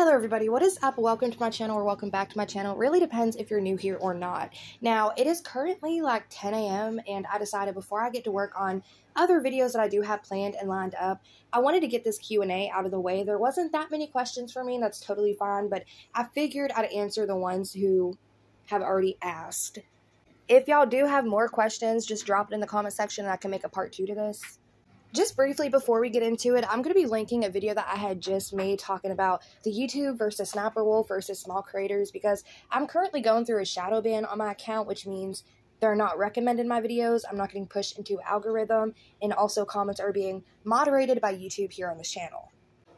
Hello everybody, what is up? Welcome to my channel or welcome back to my channel. It really depends if you're new here or not. Now, it is currently like 10 a.m. and I decided before I get to work on other videos that I do have planned and lined up, I wanted to get this Q&A out of the way. There wasn't that many questions for me and that's totally fine, but I figured I'd answer the ones who have already asked. If y'all do have more questions, just drop it in the comment section and I can make a part 2 to this. Just briefly before we get into it, I'm going to be linking a video that I had just made talking about the YouTube versus Sniper Wolf versus small creators because I'm currently going through a shadow ban on my account, which means they're not recommended my videos, I'm not getting pushed into algorithm, and also comments are being moderated by YouTube here on this channel.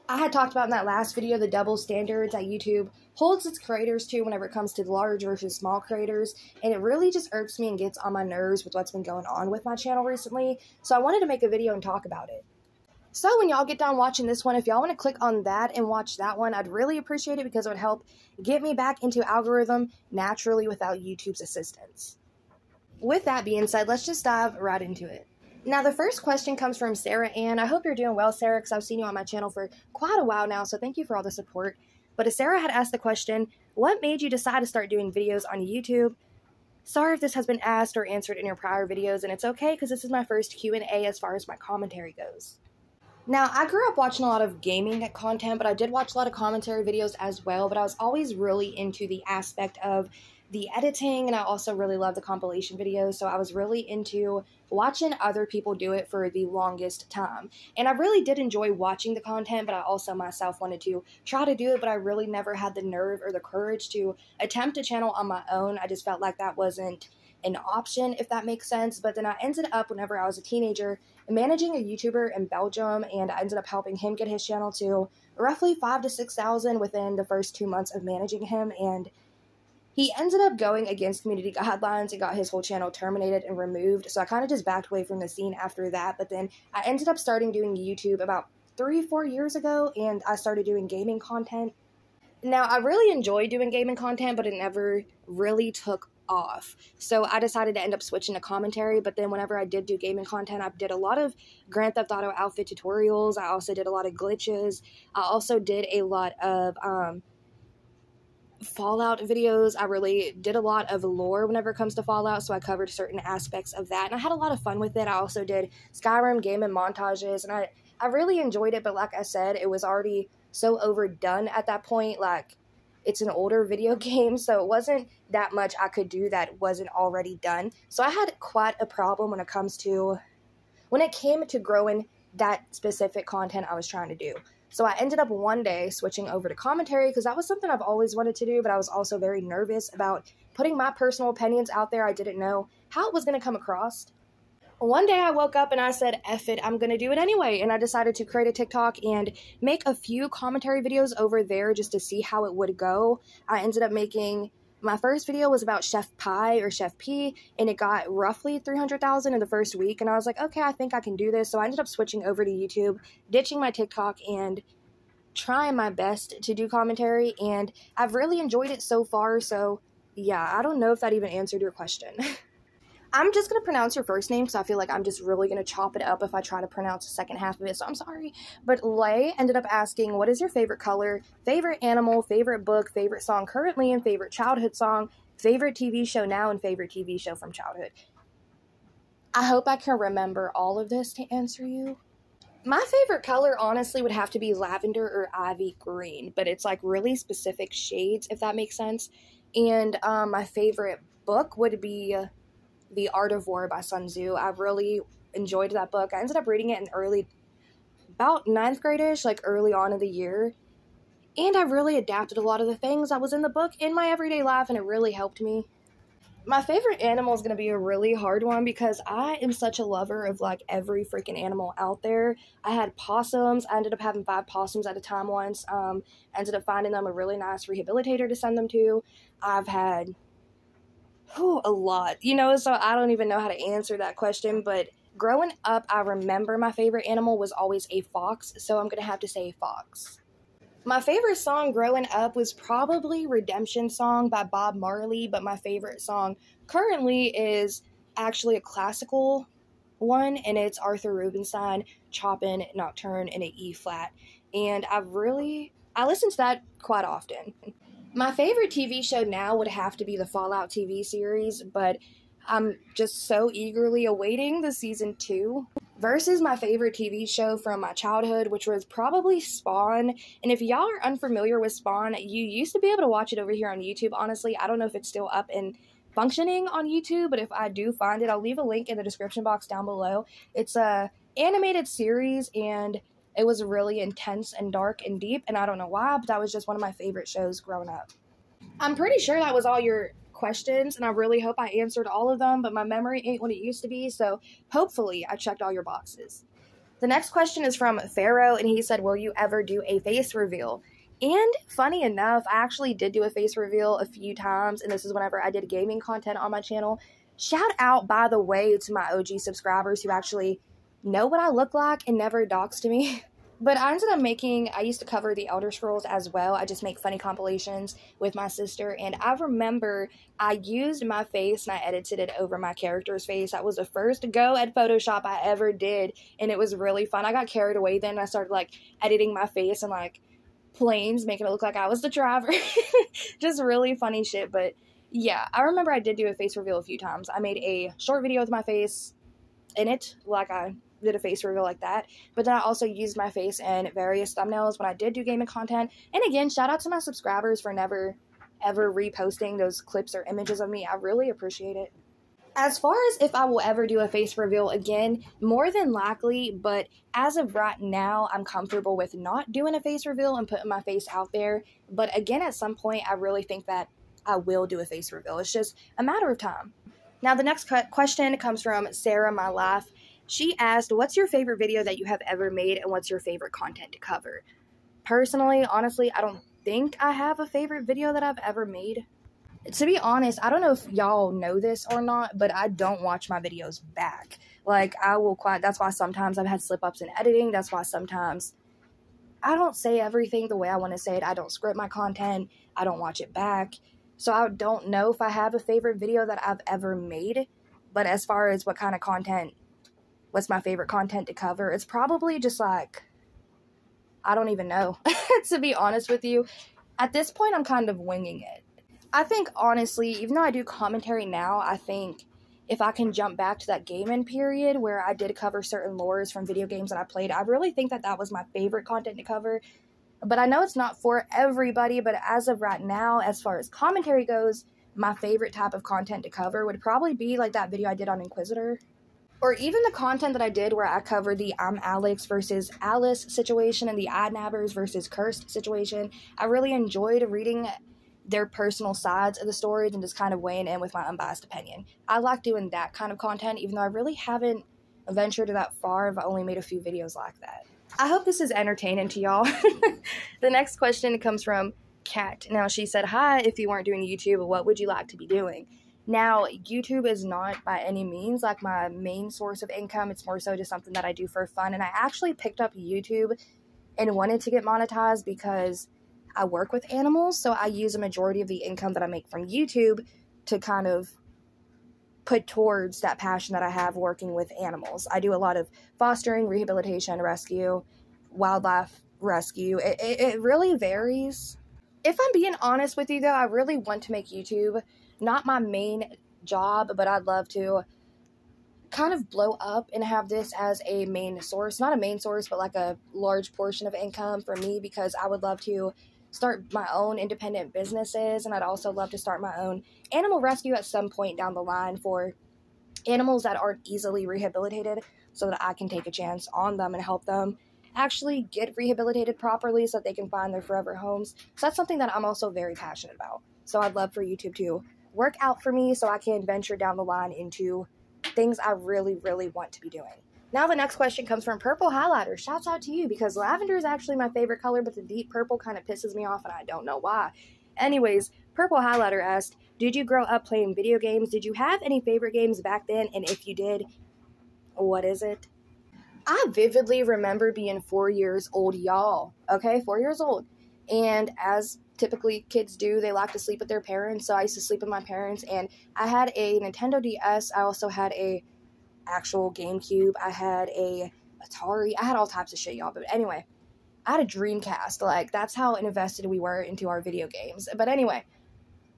I had talked about in that last video the double standards that YouTube holds its creators to whenever it comes to large versus small creators, and it really just irks me and gets on my nerves with what's been going on with my channel recently, so I wanted to make a video and talk about it. So when y'all get done watching this one, if y'all want to click on that and watch that one, I'd really appreciate it because it would help get me back into algorithm naturally without YouTube's assistance. With that being said, let's just dive right into it. Now, the first question comes from Sarah Ann. I hope you're doing well, Sarah, because I've seen you on my channel for quite a while now, so thank you for all the support. But as Sarah had asked the question, what made you decide to start doing videos on YouTube? Sorry if this has been asked or answered in your prior videos, and it's okay because this is my first Q&A as far as my commentary goes. Now, I grew up watching a lot of gaming content, but I did watch a lot of commentary videos as well, but I was always really into the aspect of the editing, and I also really love the compilation videos, so I was really into watching other people do it for the longest time. And I really did enjoy watching the content, but I also myself wanted to try to do it, but I really never had the nerve or the courage to attempt a channel on my own. I just felt like that wasn't an option, if that makes sense. But then I ended up, whenever I was a teenager, managing a YouTuber in Belgium, and I ended up helping him get his channel to roughly 5,000 to 6,000 within the first 2 months of managing him, and he ended up going against community guidelines and got his whole channel terminated and removed, so I kind of just backed away from the scene after that. But then I ended up starting doing YouTube about 3-4 years ago, and I started doing gaming content. Now, I really enjoyed doing gaming content, but it never really took off. So I decided to end up switching to commentary, but then whenever I did do gaming content, I did a lot of Grand Theft Auto outfit tutorials. I also did a lot of glitches. I also did a lot of Fallout videos. I really did a lot of lore whenever it comes to Fallout, so I covered certain aspects of that, and I had a lot of fun with it. I also did Skyrim gaming montages, and I really enjoyed it, but like I said, it was already so overdone at that point. Like, it's an older video game, so it wasn't that much I could do that wasn't already done. So I had quite a problem when it came to growing that specific content I was trying to do. So I ended up one day switching over to commentary because that was something I've always wanted to do, but I was also very nervous about putting my personal opinions out there. I didn't know how it was going to come across. One day I woke up and I said, F it, I'm going to do it anyway. And I decided to create a TikTok and make a few commentary videos over there just to see how it would go. I ended up making, my first video was about Chef Pie or Chef P, and it got roughly 300,000 in the first week. And I was like, okay, I think I can do this. So I ended up switching over to YouTube, ditching my TikTok, and trying my best to do commentary. And I've really enjoyed it so far. So yeah, I don't know if that even answered your question. I'm just going to pronounce your first name because I feel like I'm just really going to chop it up if I try to pronounce the second half of it, so I'm sorry. But Lay ended up asking, what is your favorite color, favorite animal, favorite book, favorite song currently, and favorite childhood song, favorite TV show now, and favorite TV show from childhood? I hope I can remember all of this to answer you. My favorite color, honestly, would have to be lavender or ivy green, but it's like really specific shades, if that makes sense. And my favorite book would be The Art of War by Sun Tzu. I really enjoyed that book. I ended up reading it in about 9th grade-ish, like early on in the year. And I really adapted a lot of the things that was in the book in my everyday life, and it really helped me. My favorite animal is going to be a really hard one because I am such a lover of like every freaking animal out there. I had possums. I ended up having 5 possums at a time once. Ended up finding them a really nice rehabilitator to send them to. I've had a lot, so I don't even know how to answer that question, but growing up, I remember my favorite animal was always a fox, so I'm going to have to say fox. My favorite song growing up was probably Redemption Song by Bob Marley, but my favorite song currently is actually a classical one, and it's Arthur Rubinstein, Chopin Nocturne in an E flat, and I've really I listen to that quite often. My favorite TV show now would have to be the Fallout TV series, but I'm just so eagerly awaiting the season 2. Versus my favorite TV show from my childhood, which was probably Spawn. And if y'all are unfamiliar with Spawn, you used to be able to watch it over here on YouTube. Honestly, I don't know if it's still up and functioning on YouTube, but if I do find it, I'll leave a link in the description box down below. It's a animated series, and it was really intense and dark and deep, and I don't know why, but that was just one of my favorite shows growing up. I'm pretty sure that was all your questions, and I really hope I answered all of them, but my memory ain't what it used to be, so hopefully I checked all your boxes. The next question is from Pharaoh, and he said, will you ever do a face reveal? And funny enough, I actually did do a face reveal a few times, and this is whenever I did gaming content on my channel. Shout out, by the way, to my OG subscribers who actually know what I look like and never doxed me. But I ended up I used to cover the Elder Scrolls as well. I just make funny compilations with my sister. And I remember I used my face and I edited it over my character's face. That was the first go at Photoshop I ever did. And it was really fun. I got carried away then. And I started like editing my face and like planes, making it look like I was the driver. Just really funny shit. But yeah, I remember I did do a face reveal a few times. I made a short video with my face in it, like I did a face reveal like that, but then I also used my face in various thumbnails when I did do gaming content. And again, shout out to my subscribers for never ever reposting those clips or images of me. I really appreciate it. As far as if I will ever do a face reveal again, more than likely, but as of right now, I'm comfortable with not doing a face reveal and putting my face out there. But again, at some point, I really think that I will do a face reveal. It's just a matter of time. Now, the next question comes from Sarah My Life. She asked, what's your favorite video that you have ever made and what's your favorite content to cover? Personally, honestly, I don't think I have a favorite video that I've ever made. To be honest, I don't know if y'all know this or not, but I don't watch my videos back. Like, that's why sometimes I've had slip-ups in editing. That's why sometimes I don't say everything the way I want to say it. I don't script my content. I don't watch it back. So I don't know if I have a favorite video that I've ever made. But as far as what's my favorite content to cover, it's probably just like, I don't even know, to be honest with you. At this point, I'm kind of winging it. I think, honestly, even though I do commentary now, I think if I can jump back to that gaming period where I did cover certain lores from video games that I played, I really think that that was my favorite content to cover. But I know it's not for everybody, but as of right now, as far as commentary goes, my favorite type of content to cover would probably be like that video I did on Inquisitor. Or even the content that I did where I covered the I'm Alex versus Alice situation and the Adnabbers versus Cursed situation. I really enjoyed reading their personal sides of the stories and just kind of weighing in with my unbiased opinion. I like doing that kind of content, even though I really haven't ventured that far. I've only made a few videos like that. I hope this is entertaining to y'all. The next question comes from Kat. Now, she said, hi, if you weren't doing YouTube, what would you like to be doing? Now, YouTube is not by any means like my main source of income. It's more so just something that I do for fun. And I actually picked up YouTube and wanted to get monetized because I work with animals. So I use a majority of the income that I make from YouTube to kind of put towards that passion that I have working with animals. I do a lot of fostering, rehabilitation, rescue, wildlife rescue. It really varies. If I'm being honest with you, though, I really want to make YouTube not my main job, but I'd love to kind of blow up and have this as a main source. Not a main source, but like a large portion of income for me, because I would love to start my own independent businesses, and I'd also love to start my own animal rescue at some point down the line for animals that aren't easily rehabilitated, so that I can take a chance on them and help them actually get rehabilitated properly so that they can find their forever homes. So that's something that I'm also very passionate about. So I'd love for YouTube to work out for me so I can venture down the line into things I really, really want to be doing. Now the next question comes from Purple Highlighter. Shouts out to you, because lavender is actually my favorite color, but the deep purple kind of pisses me off and I don't know why. Anyways, Purple Highlighter asked, did you grow up playing video games? Did you have any favorite games back then? And if you did, what is it? I vividly remember being 4 years old, y'all. Okay, 4 years old. And as typically kids do, they like to sleep with their parents. So I used to sleep with my parents, and I had a Nintendo DS. I also had a actual GameCube. I had a Atari. I had all types of shit, y'all. But anyway, I had a Dreamcast. Like, that's how invested we were into our video games. But anyway,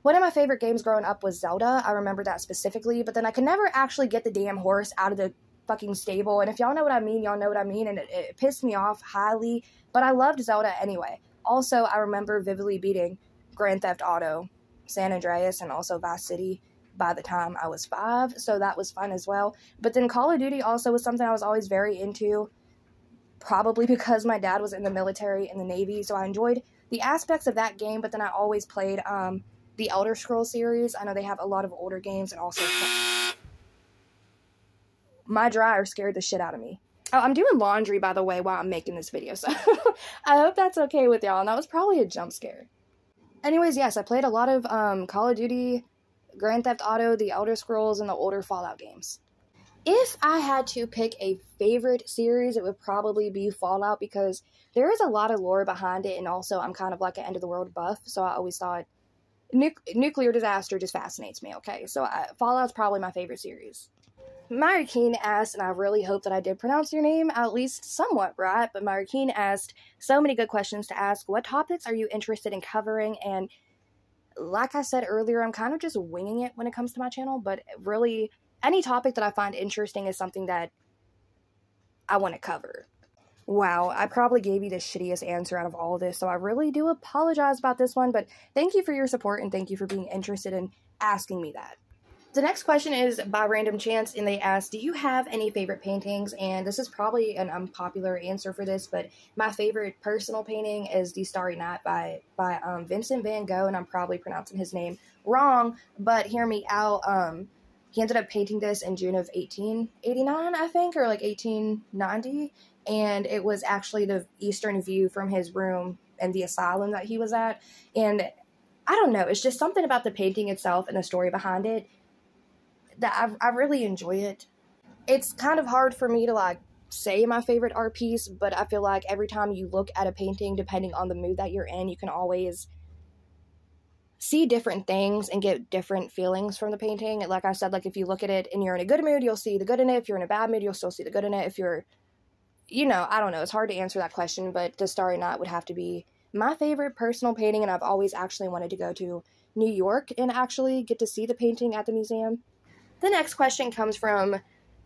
one of my favorite games growing up was Zelda. I remember that specifically, but then I could never actually get the damn horse out of the fucking stable. And if y'all know what I mean, y'all know what I mean. And it pissed me off highly, but I loved Zelda anyway. Also, I remember vividly beating Grand Theft Auto, San Andreas, and also Vice City by the time I was 5, so that was fun as well. But then Call of Duty also was something I was always very into, probably because my dad was in the military and the Navy, so I enjoyed the aspects of that game. But then I always played the Elder Scrolls series. I know they have a lot of older games, and also my dryer scared the shit out of me. Oh, I'm doing laundry, by the way, while I'm making this video, so I hope that's okay with y'all, and that was probably a jump scare. Anyways, yes, I played a lot of Call of Duty, Grand Theft Auto, the Elder Scrolls, and the older Fallout games. If I had to pick a favorite series, it would probably be Fallout, because there is a lot of lore behind it, and also I'm kind of like an end-of-the-world buff, so I always thought nuclear disaster just fascinates me, okay? So Fallout's probably my favorite series. Marikeen asked, and I really hope that I did pronounce your name at least somewhat right, but Marikeen asked so many good questions to ask. What topics are you interested in covering? And like I said earlier, I'm kind of just winging it when it comes to my channel, but really any topic that I find interesting is something that I want to cover. Wow, I probably gave you the shittiest answer out of all of this, so I really do apologize about this one, but thank you for your support and thank you for being interested in asking me that. The next question is by random chance, and they asked, do you have any favorite paintings? And this is probably an unpopular answer for this, but my favorite personal painting is The Starry Night by Vincent van Gogh, and I'm probably pronouncing his name wrong, but hear me out. He ended up painting this in June of 1889, I think, or like 1890, and it was actually the eastern view from his room and the asylum that he was at, and I don't know, it's just something about the painting itself and the story behind it that I really enjoy it. It's kind of hard for me to like say my favorite art piece, but I feel like every time you look at a painting, depending on the mood that you're in, you can always see different things and get different feelings from the painting. Like I said, like if you look at it and you're in a good mood, you'll see the good in it. If you're in a bad mood, you'll still see the good in it. If you're, you know, I don't know, it's hard to answer that question, but The Starry Night would have to be my favorite personal painting, and I've always actually wanted to go to New York and actually get to see the painting at the museum. The next question comes from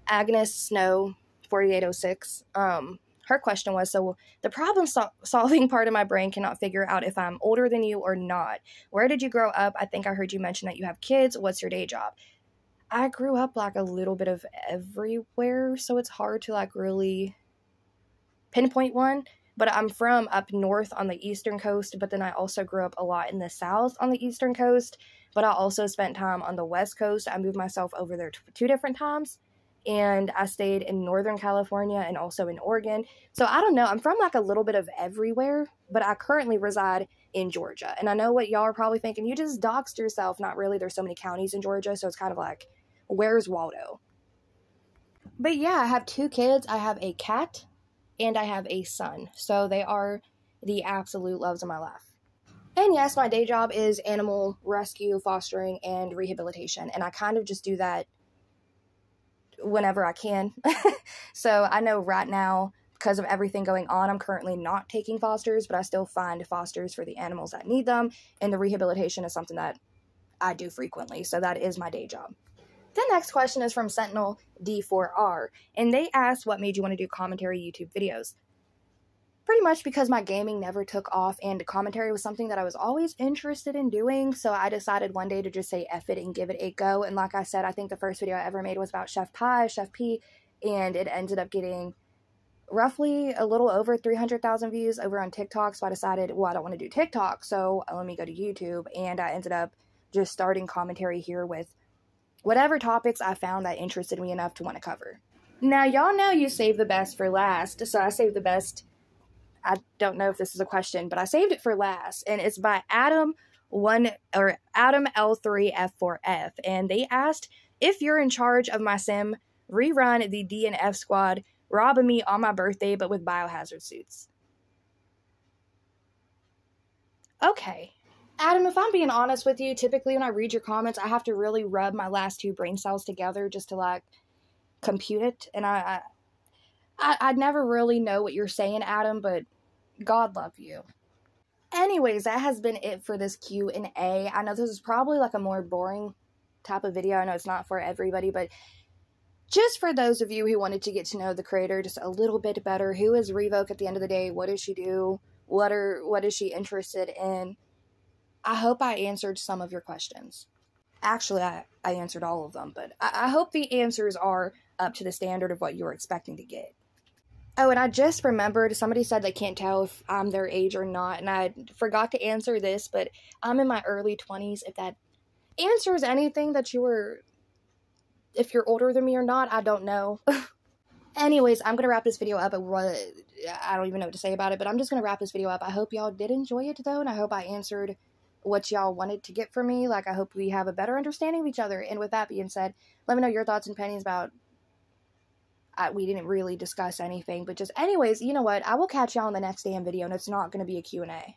Agnes Snow 4806. Her question was, so the problem-solving part of my brain cannot figure out if I'm older than you or not. Where did you grow up? I think I heard you mention that you have kids. What's your day job? I grew up like a little bit of everywhere, so it's hard to like really pinpoint one. But I'm from up north on the eastern coast, but then I also grew up a lot in the south on the eastern coast. But I also spent time on the West Coast. I moved myself over there 2 different times, and I stayed in Northern California and also in Oregon. So I don't know. I'm from like a little bit of everywhere, but I currently reside in Georgia. And I know what y'all are probably thinking. You just doxed yourself. Not really. There's so many counties in Georgia, so it's kind of like, where's Waldo? But yeah, I have 2 kids. I have a cat and I have a son. So they are the absolute loves of my life. And yes, my day job is animal rescue, fostering, and rehabilitation. And I kind of just do that whenever I can. So I know right now, because of everything going on, I'm currently not taking fosters, but I still find fosters for the animals that need them. And the rehabilitation is something that I do frequently. So that is my day job. The next question is from Sentinel D4R. And they asked, what made you want to do commentary YouTube videos? Pretty much because my gaming never took off, and commentary was something that I was always interested in doing, so I decided one day to just say F it and give it a go. And like I said, I think the first video I ever made was about Chef P, and it ended up getting roughly a little over 300,000 views over on TikTok, so I decided, well, I don't want to do TikTok, so let me go to YouTube, and I ended up just starting commentary here with whatever topics I found that interested me enough to want to cover. Now, y'all know you save the best for last, so I saved the best. I don't know if this is a question, but I saved it for last, and it's by Adam L3F4F, and they asked, if you're in charge of my sim, rerun the DNF squad, robbing me on my birthday, but with biohazard suits. Okay. Adam, if I'm being honest with you, typically when I read your comments, I have to really rub my last 2 brain cells together just to, like, compute it, and I'd never really know what you're saying, Adam, but God love you. Anyways, that has been it for this Q&A. I know this is probably like a more boring type of video. I know it's not for everybody, but just for those of you who wanted to get to know the creator just a little bit better, who is Revoke at the end of the day? What does she do? What is she interested in? I hope I answered some of your questions. Actually, I answered all of them, but I hope the answers are up to the standard of what you were expecting to get. Oh, and I just remembered, somebody said they can't tell if I'm their age or not, and I forgot to answer this, but I'm in my early 20s. If that answers anything that if you're older than me or not, I don't know. Anyways, I'm going to wrap this video up. I don't even know what to say about it, but I'm just going to wrap this video up. I hope y'all did enjoy it, though, and I hope I answered what y'all wanted to get from me. Like, I hope we have a better understanding of each other. And with that being said, let me know your thoughts and opinions about... we didn't really discuss anything, but just anyways, you know what? I will catch y'all in the next damn video, and it's not going to be a Q&A.